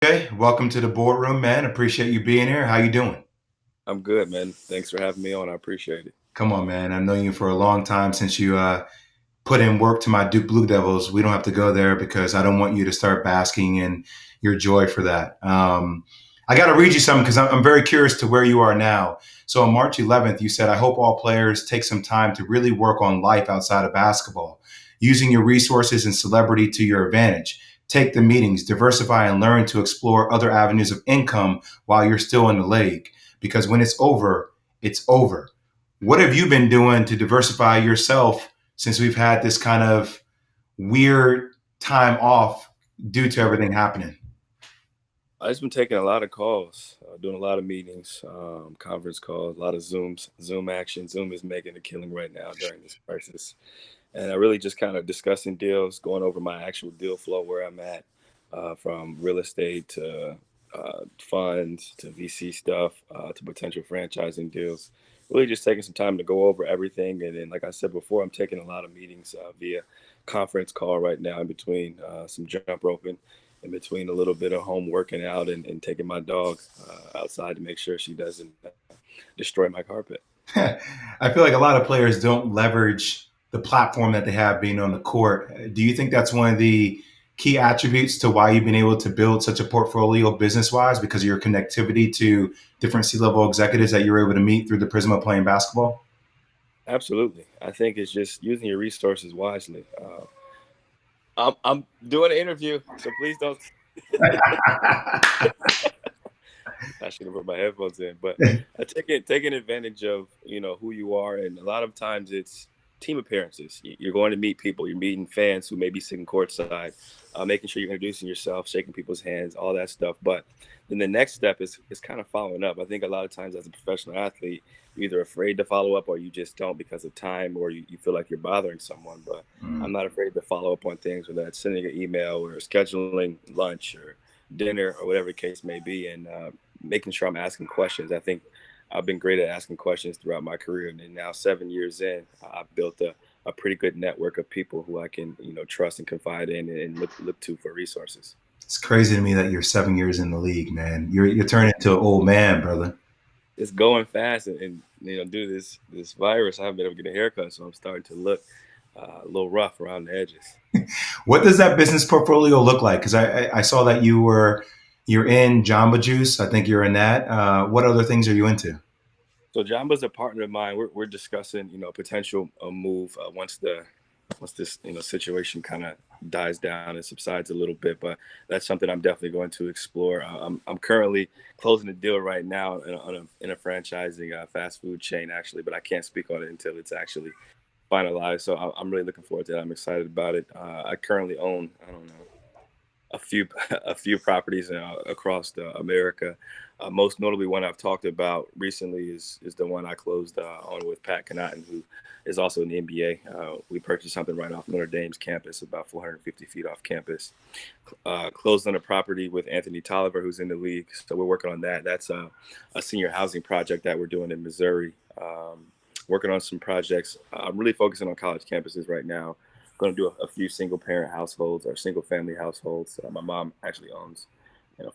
Okay, welcome to the boardroom, man. Appreciate you being here. How you doing? I'm good, man. Thanks for having me on. I appreciate it. Come on, man. I've known you for a long time since you put in work to my Duke Blue Devils. We don't have to go there because I don't want you to start basking in your joy for that. I got to read you something because I'm very curious to where you are now. So on March 11th, you said, I hope all players take some time to really work on life outside of basketball, using your resources and celebrity to your advantage. Take the meetings, diversify, and learn to explore other avenues of income while you're still in the league. Because when it's over, it's over. What have you been doing to diversify yourself since we've had this kind of weird time off due to everything happening? I've just been taking a lot of calls, doing a lot of meetings, conference calls, a lot of Zoom action. Zoom is making a killing right now during this crisis. And I really just kind of discussing deals, going over my actual deal flow, where I'm at, from real estate to funds to VC stuff to potential franchising deals. Really just taking some time to go over everything. And then, like I said before, I'm taking a lot of meetings via conference call right now in between some jump roping, in between a little bit of home working out and taking my dog outside to make sure she doesn't destroy my carpet. I feel like a lot of players don't leverage the platform that they have being on the court. Do you think that's one of the key attributes to why you've been able to build such a portfolio business wise because of your connectivity to different C-level executives that you're able to meet through the prism of playing basketball? Absolutely. I think it's just using your resources wisely. I'm doing an interview, so please don't. I should have put my headphones in, but taking advantage of who you are, and a lot of times it's team appearances. You're going to meet people. You're meeting fans who may be sitting courtside, making sure you're introducing yourself, shaking people's hands, all that stuff. But then the next step is kind of following up. I think a lot of times as a professional athlete, you're either afraid to follow up or you just don't because of time, or you feel like you're bothering someone. But I'm not afraid to follow up on things, whether that's sending an email or scheduling lunch or dinner or whatever the case may be, and making sure I'm asking questions. I think I've been great at asking questions throughout my career, and then now 7 years in, I've built a pretty good network of people who I can trust and confide in and look to for resources. It's crazy to me that you're 7 years in the league, man. You're turning into an old man, brother. It's going fast, and due to this virus, I haven't been able to get a haircut, so I'm starting to look a little rough around the edges. What does that business portfolio look like? Because I saw that you're in Jamba Juice. I think you're in that. What other things are you into? So Jamba's a partner of mine. We're discussing, potential move once this situation kind of dies down and subsides a little bit. But that's something I'm definitely going to explore. I'm currently closing a deal right now in a franchising fast food chain actually, but I can't speak on it until it's actually finalized. So I'm really looking forward to that. I'm excited about it. I currently own, I don't know, a few a few properties across America. Most notably, one I've talked about recently is the one I closed on with Pat Connaughton, who is also in the NBA. We purchased something right off Notre Dame's campus, about 450 feet off campus. Closed on a property with Anthony Tolliver, who's in the league. So we're working on that. That's a senior housing project that we're doing in Missouri. Working on some projects. I'm really focusing on college campuses right now. Going to do a few single parent households or single family households. My mom actually owns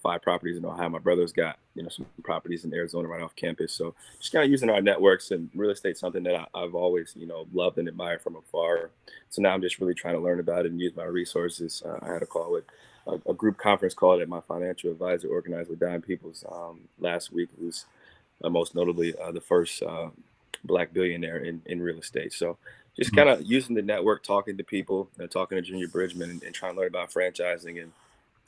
5 properties in Ohio. My brother's got some properties in Arizona right off campus. So just kind of using our networks, and real estate, something that I've always loved and admired from afar. So now I'm just really trying to learn about it and use my resources. I had a call with a group conference call that my financial advisor organized with Dime Peoples last week. It was most notably the first black billionaire in real estate. So just kind of using the network, talking to people, talking to Junior Bridgman, and trying to learn about franchising, and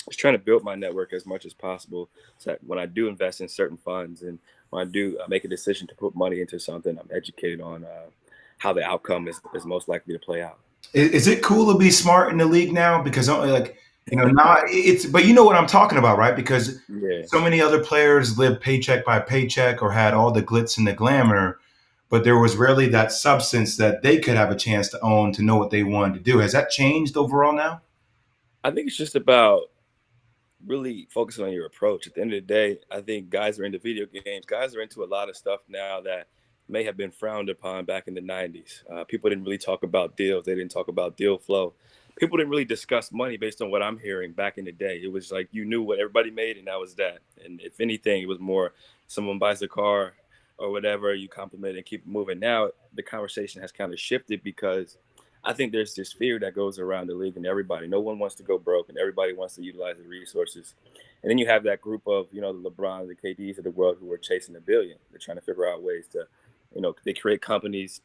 just trying to build my network as much as possible, so that when I do invest in certain funds and when I do make a decision to put money into something, I'm educated on how the outcome is most likely to play out. Is it cool to be smart in the league now? Because like now it's but you know what I'm talking about, right? Because Yeah. so many other players lived paycheck by paycheck or had all the glitz and the glamour, but there was rarely that substance that they could have a chance to own to know what they wanted to do. Has that changed overall now? I think it's just about really focusing on your approach. At the end of the day, I think guys are into video games. Guys are into a lot of stuff now that may have been frowned upon back in the 90s. People didn't really talk about deals. They didn't talk about deal flow. people didn't really discuss money based on what I'm hearing back in the day. It was like you knew what everybody made, and that was that. And if anything, it was more someone buys a car or whatever, you compliment it and keep it moving. Now the conversation has kind of shifted because I think there's this fear that goes around the league and everybody. No one wants to go broke, and everybody wants to utilize the resources. And then you have that group of the LeBrons, the KDs of the world who are chasing a billion. They're trying to figure out ways to, they create companies,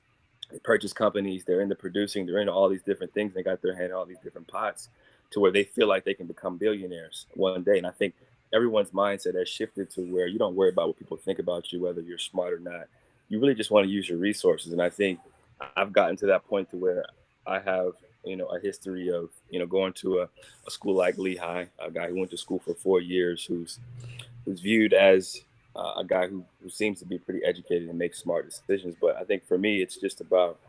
they purchase companies, they're into producing, they're into all these different things. They got their hand in all these different pots to where they feel like they can become billionaires one day. And I think everyone's mindset has shifted to where you don't worry about what people think about you, whether you're smart or not. You really just want to use your resources. And I think I've gotten to that point to where I have, a history of, going to a school like Lehigh, a guy who went to school for 4 years, who's viewed as a guy who seems to be pretty educated and makes smart decisions. But I think for me, it's just about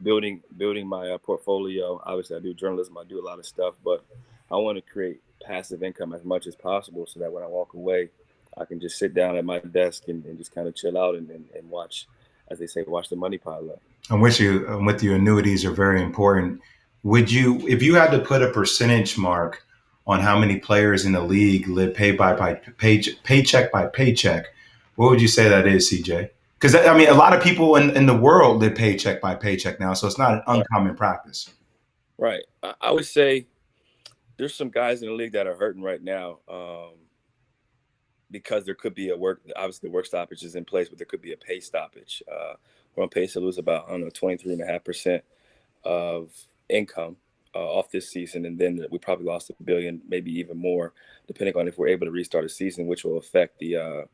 building my portfolio. Obviously, I do journalism. I do a lot of stuff, but I want to create passive income as much as possible so that when I walk away, I can just sit down at my desk and just kind of chill out and watch, as they say, watch the money pile up. I'm with you. With you, annuities are very important. Would you, if you had to put a percentage mark on how many players in the league live paycheck by paycheck, what would you say that is, CJ? Because I mean, a lot of people in the world live paycheck by paycheck now, so it's not an Right. uncommon practice. Right. I would say there's some guys in the league that are hurting right now. Because there could be obviously the work stoppage is in place, but there could be a pay stoppage. We're on pace to lose about, I don't know, 23.5% of income off this season. And then we probably lost a billion, maybe even more, depending on if we're able to restart a season, which will affect the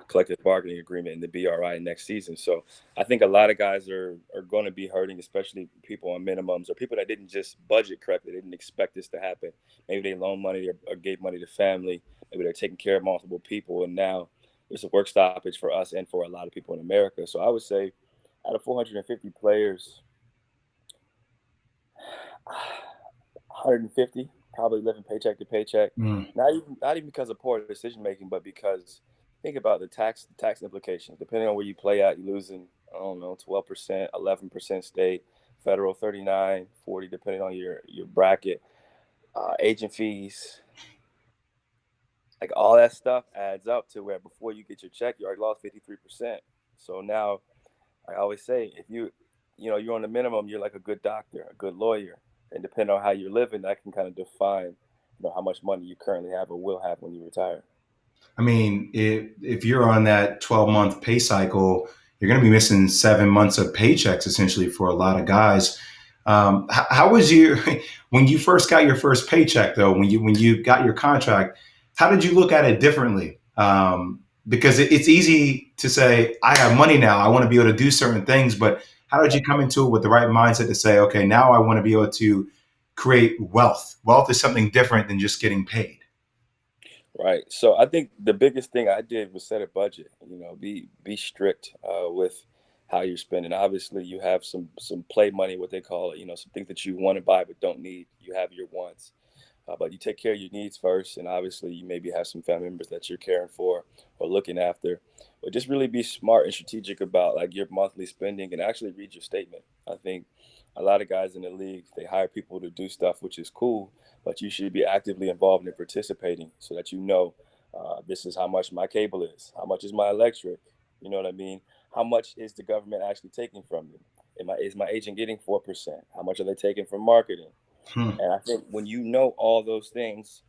collective bargaining agreement and the BRI next season. So I think a lot of guys are going to be hurting, especially people on minimums or people that didn't just budget correctly. They didn't expect this to happen. Maybe they loaned money or gave money to family. Maybe they're taking care of multiple people. And now there's a work stoppage for us and for a lot of people in America. So I would say out of 450 players, 150 probably living paycheck to paycheck. Mm. Not even because of poor decision making, but because think about the tax implications. Depending on where you play at, you're losing, I don't know, 12%, 11% state, federal 39, 40, depending on your bracket. Agent fees, like all that stuff adds up to where before you get your check, you already lost 53%. So now I always say, if you're on the minimum, you're like a good doctor, a good lawyer, and depending on how you're living, that can kind of define, how much money you currently have or will have when you retire. I mean, if you're on that 12-month pay cycle, you're going to be missing 7 months of paychecks essentially for a lot of guys. How was you when you first got your first paycheck though? When you got your contract, how did you look at it differently? Because it's easy to say, I have money now, I want to be able to do certain things, but how did you come into it with the right mindset to say, okay, now I want to be able to create wealth? Wealth is something different than just getting paid. Right. So I think the biggest thing I did was set a budget. Be strict with how you're spending. Obviously, you have some play money, what they call it. Some things that you want to buy but don't need. You have your wants, but you take care of your needs first. And obviously, you maybe have some family members that you're caring for or looking after. But just really be smart and strategic about like your monthly spending and actually read your statement. I think a lot of guys in the league, they hire people to do stuff, which is cool, but you should be actively involved in participating so that this is how much my cable is, how much is my electric, you know what I mean? How much is the government actually taking from you? Is my agent getting 4%? How much are they taking from marketing? Hmm. And I think when you know all those things,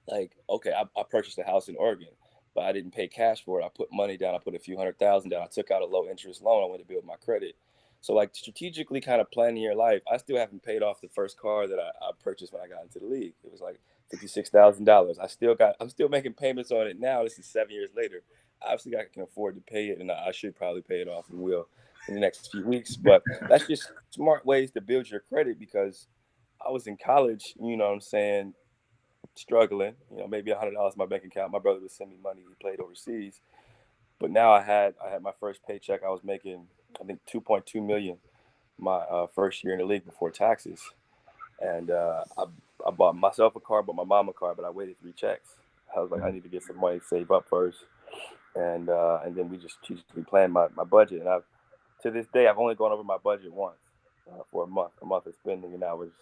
like, okay, I purchased a house in Oregon, but I didn't pay cash for it. I put money down. I put a few $100,000 down. I took out a low interest loan. I wanted to build my credit. So like strategically kind of planning your life. I still haven't paid off the first car that I purchased when I got into the league. It was like $56,000. I'm still making payments on it now. This is 7 years later. Obviously I can afford to pay it and I should probably pay it off and will in the next few weeks. But that's just smart ways to build your credit because I was in college, you know what I'm saying, struggling, maybe $100 in my bank account. My brother would send me money. He played overseas, but now I had my first paycheck. I was making I think 2.2 million my first year in the league before taxes, and I bought myself a car, bought my mom a car, but I waited 3 checks. I was like, I need to get some money to save up first, and then we just strategically planned my budget. To this day, I've only gone over my budget once for a month of spending, and that was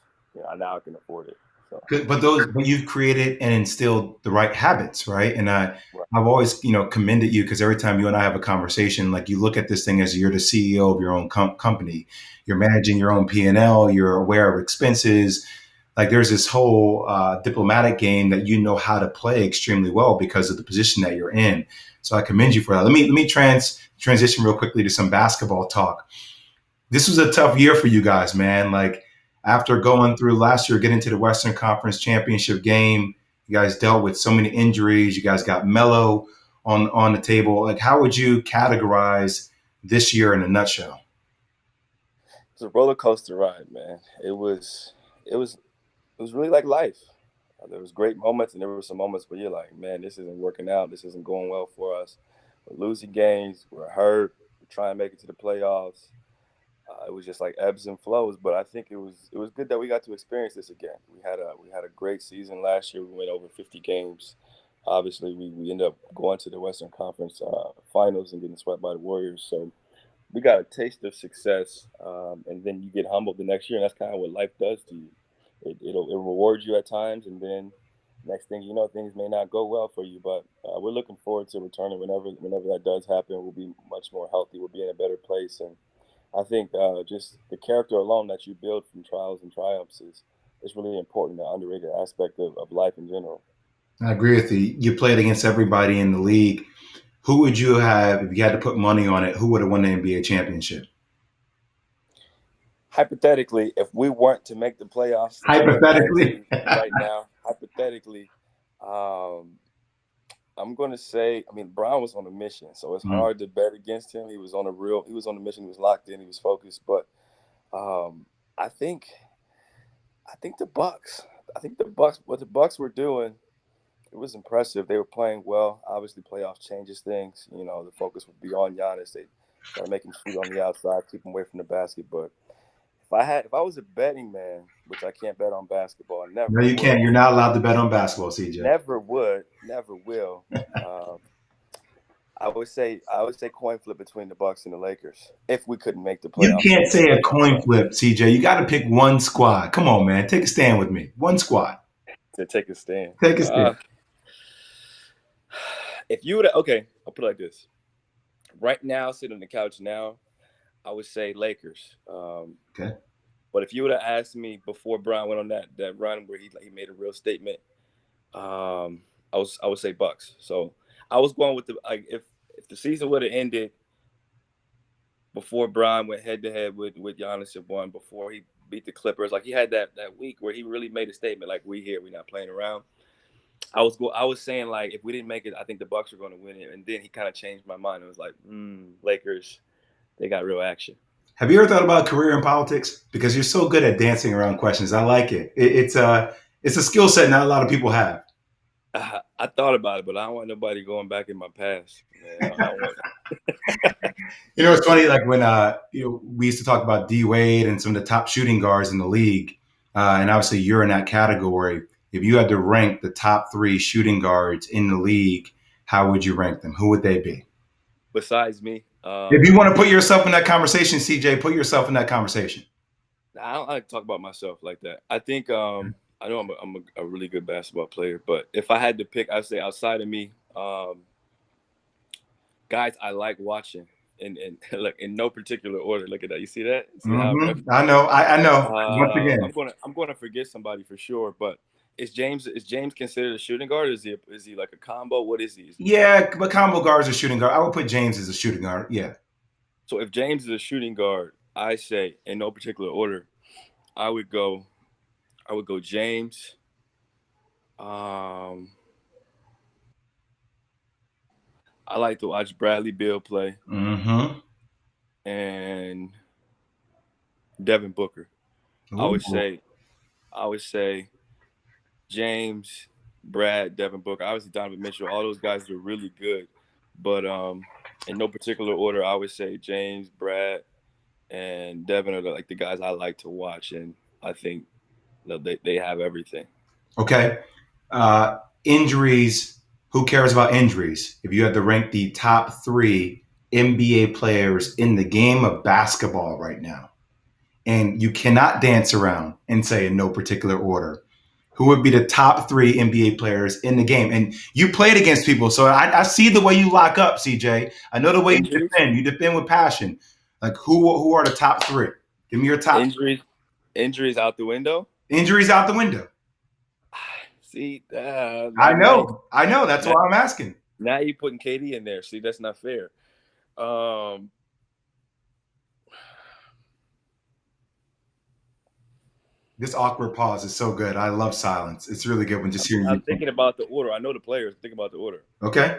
now I can afford it. So, But you've created and instilled the right habits, right? And right. I've always, commended you because every time you and I have a conversation, like you look at this thing as you're the CEO of your own company, you're managing your own P&L, you're aware of expenses. Like there's this whole diplomatic game that you know how to play extremely well because of the position that you're in. So I commend you for that. Let me transition real quickly to some basketball talk. This was a tough year for you guys, man. Like after going through last year, getting to the Western Conference Championship game, you guys dealt with so many injuries. You guys got mellow on the table. Like, how would you categorize this year in a nutshell? It's a roller coaster ride, man. It was it was really like life. There was great moments, and there were some moments where you're like, man, this isn't working out. This isn't going well for us. We're losing games. We're hurt. We're trying to make it to the playoffs. It was just like ebbs and flows, but I think it was good that we got to experience this again. We had a great season last year. We went over 50 games. Obviously, we ended up going to the Western Conference Finals and getting swept by the Warriors. So we got a taste of success, and then you get humbled the next year, and that's kind of what life does to you. It rewards you at times, and then next thing you know, things may not go well for you. But we're looking forward to returning whenever that does happen. We'll be much more healthy. We'll be in a better place, and I think just the character alone that you build from trials and triumphs is really important, an underrated aspect of life in general. I agree with you. You played against everybody in the league. Who would you have, if you had to put money on it, who would have won the NBA championship? Hypothetically, if we weren't to make the playoffs, since we're at nine Hypothetically. seed right now, hypothetically, um, I'm going to say, I mean, Brown was on a mission, so it's Mm. hard to bet against him. He was on a mission. He was locked in. He was focused. But um, I think, I think the Bucks. I think the Bucks. What the Bucks were doing, it was impressive. They were playing well. Obviously, playoffs changes things. The focus would be on Giannis. They got to make him shoot on the outside, keep him away from the basket. But if I was a betting man, which I can't bet on basketball, I No, never you can't. would, You're not allowed to bet on basketball, CJ. never would, never will. Um, I would say coin flip between the Bucks and the Lakers if we couldn't make the You playoffs and can't we say a stayed coin outside. flip, CJ. You got to pick one squad. Come on, man. Take a stand with me. One squad. To take a stand. Take a stand. If you would, okay, I'll put it like this. Right now, sitting on the couch now, I would say Lakers. Okay. But if you would have asked me before Brian went on that run where he made a real statement, I would say Bucks. So I was going with the like if the season would have ended before Brian went head to head with Giannis and won before he beat the Clippers, like he had that week where he really made a statement like we here, we're not playing around. I was saying like if we didn't make it, I think the Bucks were going to win it, and then he kind of changed my mind. It was like Lakers, they got real action. Have you ever thought about career in politics? Because you're so good at dancing around questions. I like it. It's a skill set not a lot of people have. I thought about it, but I don't want nobody going back in my past. Man, I don't want. It's funny. Like when we used to talk about D Wade and some of the top shooting guards in the league, and obviously you're in that category. If you had to rank the top three shooting guards in the league, how would you rank them? Who would they be? Besides me, If you want to put yourself in that conversation, CJ, put yourself in that conversation. I don't like to talk about myself like that. I think I know I'm a really good basketball player, but if I had to pick, I'd say outside of me, guys I like watching in like in no particular order. Look at that. You see that? See how I know. I know. Once I'm again, gonna forget somebody for sure, but is James considered a shooting guard? Or is he like a combo? What is he? yeah, but combo guards are shooting guard. I would put James as a shooting guard. Yeah. So if James is a shooting guard, I say in no particular order, I would go I would go James. Um, I like to watch Bradley Beal play Mm-hmm. and Devin Booker. I would Ooh. say I would say James, Brad, Devin Booker. Obviously Donovan Mitchell. All those guys are really good, but in no particular order, I would say James, Brad, and Devin are like the guys I like to watch, and I think they have everything. Okay. Injuries. Who cares about injuries? If you had to rank the top three NBA players in the game of basketball right now, and you cannot dance around and say in no particular order, who would be the top 3 NBA players in the game? And you played against people, so I see the way you lock up, CJ. I know the way you Injuries, defend. You defend with passion. Like who are the top 3? Give me your top. injuries, injuries out the window. Injuries out the window. See, I like know. I know. That's now, why I'm asking. now you putting KD in there. See, that's not fair. Um, This awkward pause is so good. I love silence. It's really good when just hearing I'm you. thinking about the order. I know the players. Think about the order. Okay.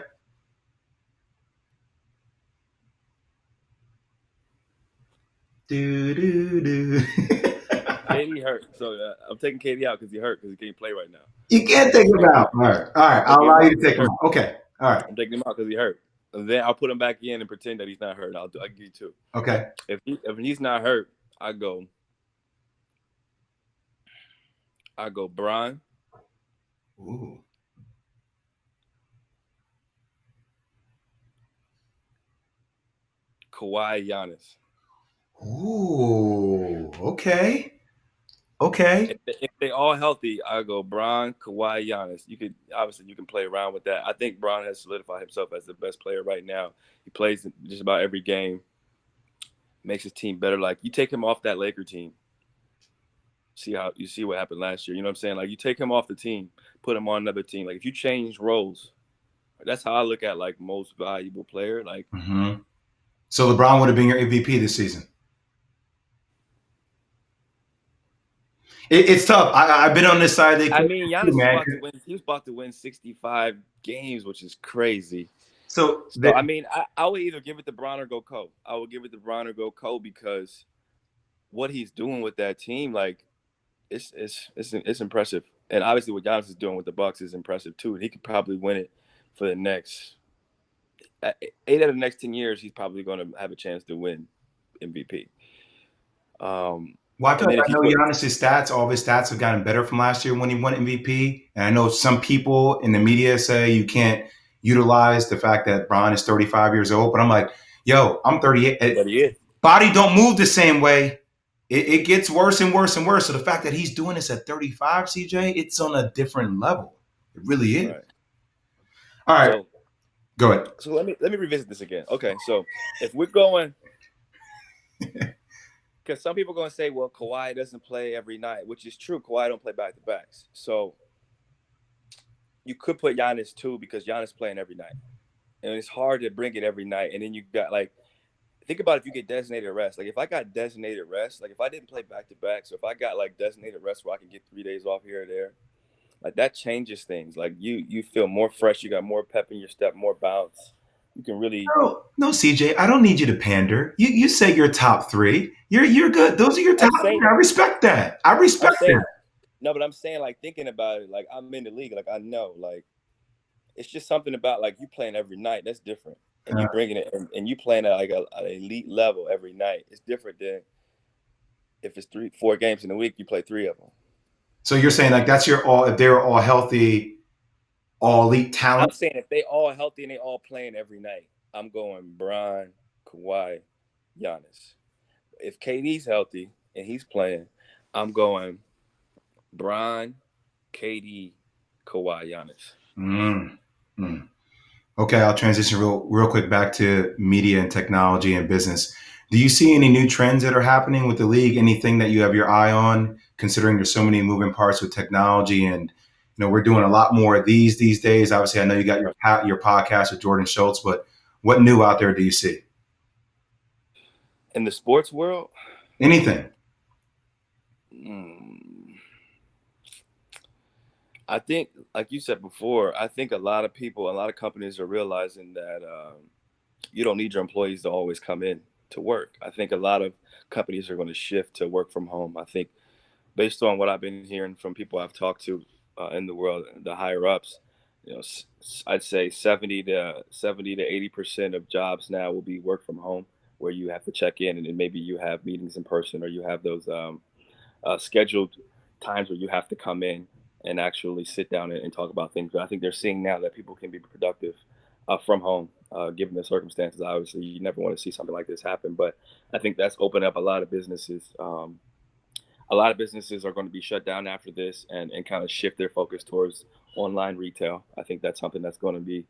Do do do. KD hurt, so I'm taking KD out because he hurt because he can't play right now. You can't take him out. All right. All right. I'm I'll taking allow him you out to because take he him hurt. out. Okay. All right. I'm taking him out because he hurt. And then I'll put him back in and pretend that he's not hurt. I'll give you 2. Okay. If he's not hurt, I go Brian. Ooh. Kawhi, Giannis. Ooh. Okay. Okay. If they all healthy, I go Bron, Kawhi, Giannis. You can play around with that. I think Bron has solidified himself as the best player right now. He plays just about every game, makes his team better. Like you take him off that Laker team, see what happened last year. You know what I'm saying? Like you take him off the team, put him on another team. Like if you change roles, that's how I look at like most valuable player. Like Mm-hmm. So LeBron would have been your MVP this season. It's tough. I've been on this side. I mean, Giannis was man. about to win. He was about to win 65 games, which is crazy. So So I mean, I would either give it to Bron or go Cole. I would give it to Bron or go Cole because what he's doing with that team, like, it's impressive. And obviously, what Giannis is doing with the Bucks is impressive too. And he could probably win it for the next 8 out of the next 10 years. He's probably going to have a chance to win MVP. Well, I feel And then like if I you know put Giannis' stats, all of his stats have gotten better from last year when he won MVP. And I know some people in the media say you can't utilize the fact that Bron is 35 years old. But I'm like, yo, I'm 38. but he is Body don't move the same way. It gets worse and worse and worse. So the fact that he's doing this at 35, CJ, it's on a different level. It really is. right. All right, So go ahead. so let me revisit this again. Okay, so if we're going, because some people are going to say, well, Kawhi doesn't play every night, which is true. Kawhi don't play back to backs. So you could put Giannis too because Giannis playing every night, and it's hard to bring it every night. And then you got like, think about if you get designated rest. Like if I got designated rest, like if I didn't play back to back, so if I got like designated rest where I can get 3 days off here or there, like that changes things. Like you feel more fresh, you got more pep in your step, more bounce. You can really. No, CJ, I don't need you to pander. You say you're top 3. You're good. Those are your top I'm 3. saying, I respect that. I I'm respect saying, that. no, but I'm saying like thinking about it, like I'm in the league, like I know, like it's just something about like you playing every night. That's different, and you bringing it, and you playing at like an elite level every night. It's different than if it's 4 games in a week, you play 3 of them. So you're saying like that's your all. If they're all healthy, all elite talent. I'm saying if they all healthy and they all playing every night, I'm going Brian, Kawhi, Giannis. If KD's healthy and he's playing, I'm going Brian, KD, Kawhi, Giannis. Mm, mm. Okay, I'll transition real quick back to media and technology and business. Do you see any new trends that are happening with the league? Anything that you have your eye on, considering there's so many moving parts with technology, and we're doing a lot more of these days. Obviously, I know you got your podcast with Jordan Schultz, but what new out there do you see? In the sports world, Anything? I think, like you said before, I think a lot of people, a lot of companies are realizing that you don't need your employees to always come in to work. I think a lot of companies are going to shift to work from home. I think based on what I've been hearing from people I've talked to in the world, the higher ups, I'd say 70 to 80% of jobs now will be work from home, where you have to check in and then maybe you have meetings in person or you have those scheduled times where you have to come in and actually sit down and talk about things. But I think they're seeing now that people can be productive from home. given the circumstances. Obviously, you never want to see something like this happen, but I think that's opened up a lot of businesses. A lot of businesses are going to be shut down after this and kind of shift their focus towards online retail. I think that's something that's going to be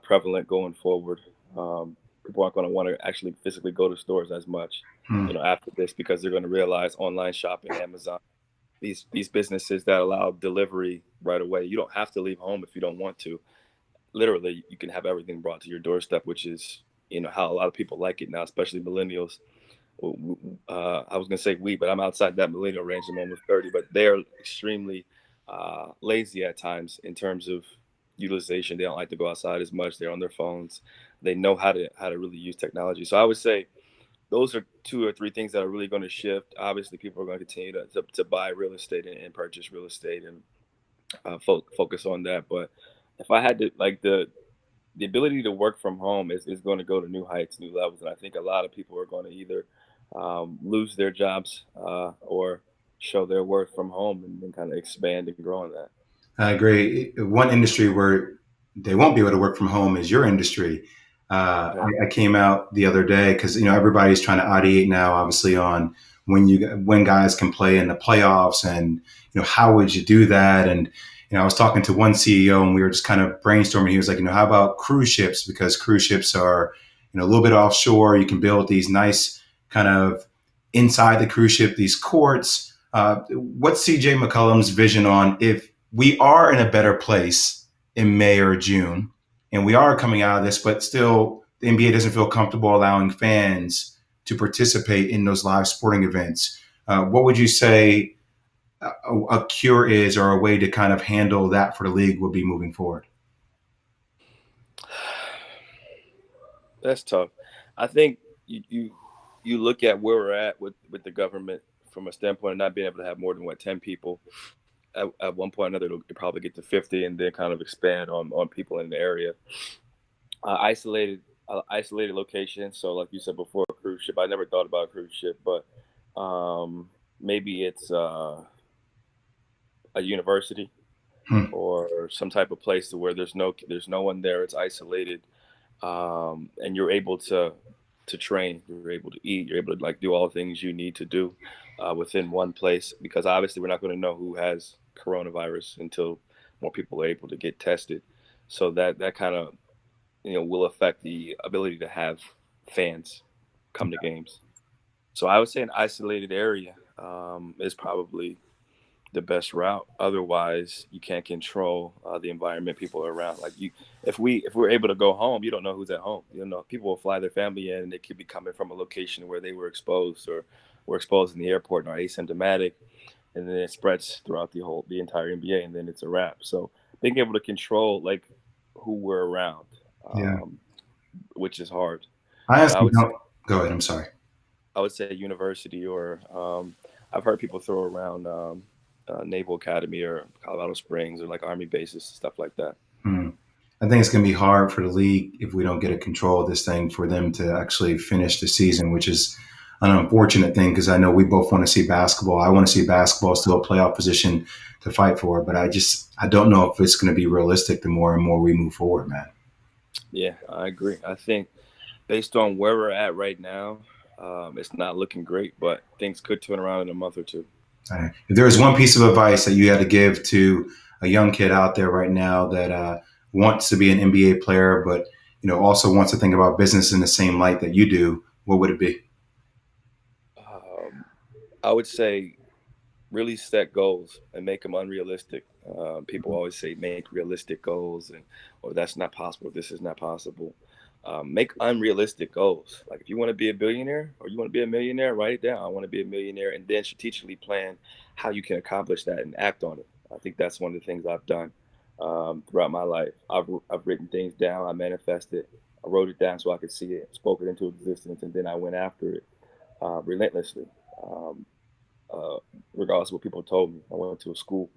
prevalent going forward. People aren't going to want to actually physically go to stores as much, Hmm. after this, because they're going to realize online shopping, Amazon, these businesses that allow delivery right away. You don't have to leave home if you don't want to. Literally, you can have everything brought to your doorstep, which is how a lot of people like it now, especially millennials. I was gonna say we, but I'm outside that millennial range. I'm almost 30, but they're extremely lazy at times in terms of utilization. They don't like to go outside as much. They're on their phones. They know how to really use technology. So I would say those are two or three things that are really going to shift. Obviously, people are going to continue to buy real estate and purchase real estate and focus on that. But if I had to, like, the ability to work from home is going to go to new heights, new levels, and I think a lot of people are going to either lose their jobs or show their worth from home and then kind of expand and grow on that. I agree. One industry where they won't be able to work from home is your industry. Okay. I came out the other day because everybody's trying to ideate now, obviously, on when guys can play in the playoffs, and how would you do that? And I was talking to one CEO, and we were just kind of brainstorming. He was like, how about cruise ships? Because cruise ships are a little bit offshore. You can build these nice kind of inside the cruise ship, these courts. What's CJ McCollum's vision on if we are in a better place in May or June, and we are coming out of this, but still the NBA doesn't feel comfortable allowing fans to participate in those live sporting events? What would you say a cure is, or a way to kind of handle that for the league would be moving forward? That's tough. I think you look at where we're at with the government from a standpoint of not being able to have more than 10 people. At one point or another, it'll probably get to 50 and then kind of expand on people in the area. Isolated location. So, like you said before, a cruise ship. I never thought about a cruise ship, but maybe it's a university Hmm. or some type of place to where there's no one there. It's isolated, and you're able to train. You're able to eat. You're able to, like, do all the things you need to do within one place, because obviously we're not going to know who has coronavirus until more people are able to get tested. So that kind of will affect the ability to have fans come to games. So I would say an isolated area is probably the best route. Otherwise, you can't control the environment people are around. Like, if we're able to go home, you don't know who's at home. People will fly their family in, and they could be coming from a location where they were exposed or were exposed in the airport and are asymptomatic, and then it spreads throughout the entire NBA, and then it's a wrap. So being able to control, like, who we're around, Yeah, um, which is hard. I But I honestly would say don't. Go ahead. I'm sorry. university, or I've heard people throw around Naval Academy or Colorado Springs or like Army bases, stuff like that. Hmm. I think it's going to be hard for the league if we don't get a control of this thing for them to actually finish the season, which is an unfortunate thing because I know we both want to see basketball. I want to see basketball still a playoff position to fight for, but I don't know if it's going to be realistic the more and more we move forward, man. Yeah, I agree. I think based on where we're at right now, it's not looking great, but things could turn around in a month or two. If there was one piece of advice that you had to give to a young kid out there right now that wants to be an NBA player, but also wants to think about business in the same light that you do, what would it be? Um, I would say really set goals and make them unrealistic. People always say make realistic goals, or that's not possible. This is not possible. Make unrealistic goals. Like, if you want to be a billionaire or you want to be a millionaire, write it down. I want to be a millionaire, and then strategically plan how you can accomplish that and act on it. I think that's one of the things I've done throughout my life. I've written things down. I manifested. I wrote it down so I could see it, spoke it into existence, and then I went after it relentlessly. Um, uh, Regardless of what people told me. I went to a school.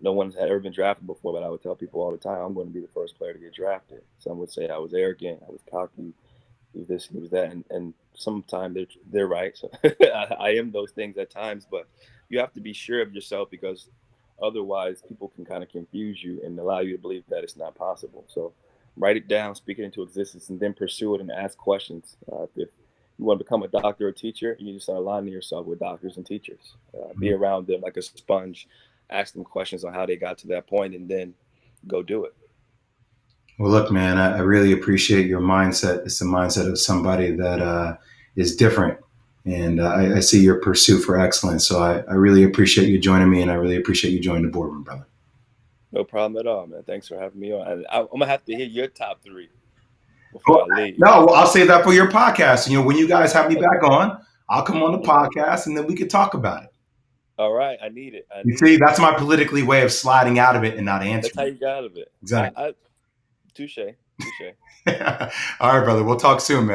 No one had ever been drafted before, but I would tell people all the time, I'm going to be the first player to get drafted. Some would say I was arrogant, I was cocky, he was this, he was that, and sometimes they're right. So I am those things at times, but you have to be sure of yourself, because otherwise people can kind of confuse you and allow you to believe that it's not possible. So write it down, speak it into existence, and then pursue it and ask questions. If you want to become a doctor or teacher, you need to start aligning yourself with doctors and teachers. Be around them like a sponge, ask them questions on how they got to that point, and then go do it. Well, look, man, I really appreciate your mindset. It's the mindset of somebody that is different. And I see your pursuit for excellence. So I really appreciate you joining me, and I really appreciate you joining the boardroom, brother. No problem at all, man. Thanks for having me on. And I'm gonna have to hear your top three before Well, I leave. no, I'll save that for your podcast. When you guys have me Okay. back on, I'll come on the podcast, and then we can talk about it. All right, I need it. I You need see, it. that's my politically way of sliding out of it and not That's how answering. you got out of it. Exactly. Touche. All right, brother. We'll talk soon, man.